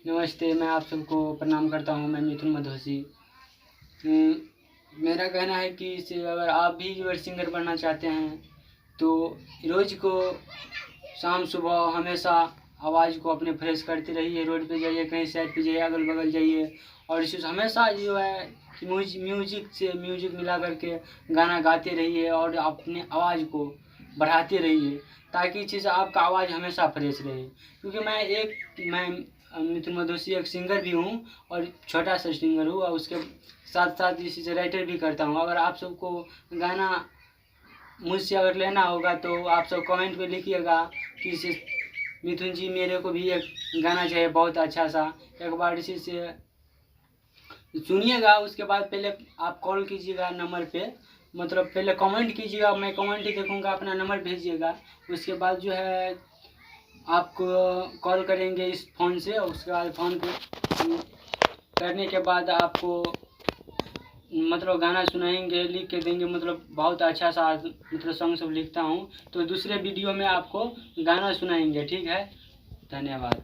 नमस्ते, मैं आप सबको प्रणाम करता हूँ। मैं मिथुन मधोसी। मेरा कहना है कि अगर आप भी यूट्यूबर सिंगर बनना चाहते हैं तो रोज़ को शाम सुबह हमेशा आवाज़ को अपने फ्रेश करते रहिए। रोड पे जाइए, कहीं साइड पे जाइए, अगल बगल जाइए और इसे हमेशा जो है कि म्यूजिक मिला करके गाना गाते रहिए और अपने आवाज़ को बढ़ाते रहिए ताकि इस चीज़ से आपका आवाज़ हमेशा फ्रेश रहे। क्योंकि मैं मिथुन मधोसी एक सिंगर भी हूँ और छोटा सा सिंगर हूँ और उसके साथ साथ इसी से राइटर भी करता हूँ। अगर आप सबको गाना मुझसे अगर लेना होगा तो आप सब कमेंट में लिखिएगा कि मिथुन जी मेरे को भी एक गाना चाहिए बहुत अच्छा सा। एक बार इसी से सुनिएगा, उसके बाद पहले आप कॉल कीजिएगा नंबर पे, मतलब पहले कमेंट कीजिएगा, मैं कमेंट ही देखूँगा, अपना नंबर भेजिएगा। उसके बाद जो है आपको कॉल करेंगे इस फ़ोन से। उसके बाद फ़ोन करने के बाद आपको मतलब गाना सुनाएंगे, लिख के देंगे। मतलब बहुत अच्छा सा मतलब सॉन्ग सब लिखता हूँ तो दूसरे वीडियो में आपको गाना सुनाएंगे। ठीक है, धन्यवाद।